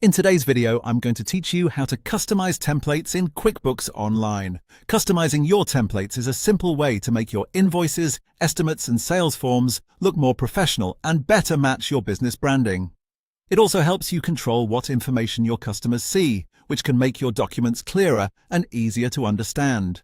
In today's video, I'm going to teach you how to customize templates in QuickBooks Online. Customizing your templates is a simple way to make your invoices, estimates, and sales forms look more professional and better match your business branding. It also helps you control what information your customers see, which can make your documents clearer and easier to understand.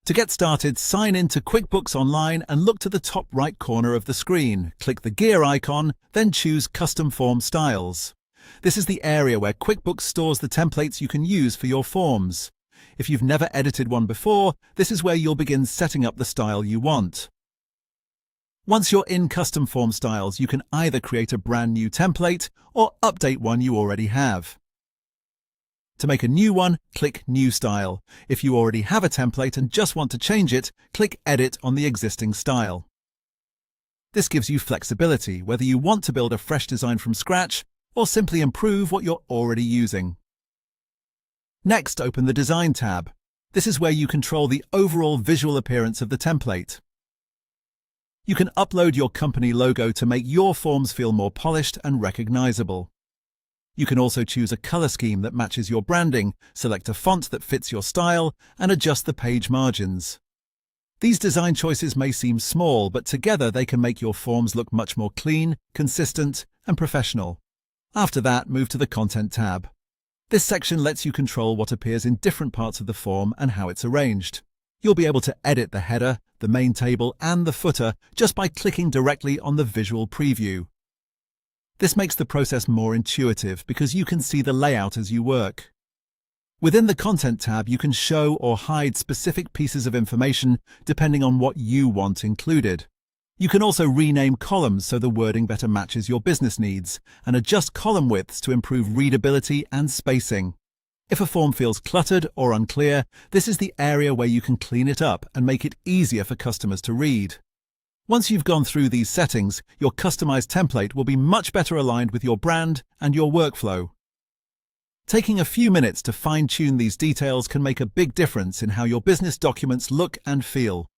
To get started, sign in to QuickBooks Online and look to the top right corner of the screen. Click the gear icon, then choose Custom Form Styles. This is the area where QuickBooks stores the templates you can use for your forms. If you've never edited one before, this is where you'll begin setting up the style you want. Once you're in Custom Form Styles, you can either create a brand new template or update one you already have. To make a new one, click New Style. If you already have a template and just want to change it, click Edit on the existing style. This gives you flexibility, whether you want to build a fresh design from scratch or simply improve what you're already using. Next, open the Design tab. This is where you control the overall visual appearance of the template. You can upload your company logo to make your forms feel more polished and recognizable. You can also choose a color scheme that matches your branding, select a font that fits your style, and adjust the page margins. These design choices may seem small, but together they can make your forms look much more clean, consistent, and professional. After that, move to the Content tab. This section lets you control what appears in different parts of the form and how it's arranged. You'll be able to edit the header, the main table, and the footer just by clicking directly on the visual preview. This makes the process more intuitive because you can see the layout as you work. Within the Content tab, you can show or hide specific pieces of information depending on what you want included. You can also rename columns so the wording better matches your business needs, and adjust column widths to improve readability and spacing. If a form feels cluttered or unclear, this is the area where you can clean it up and make it easier for customers to read. Once you've gone through these settings, your customized template will be much better aligned with your brand and your workflow. Taking a few minutes to fine-tune these details can make a big difference in how your business documents look and feel.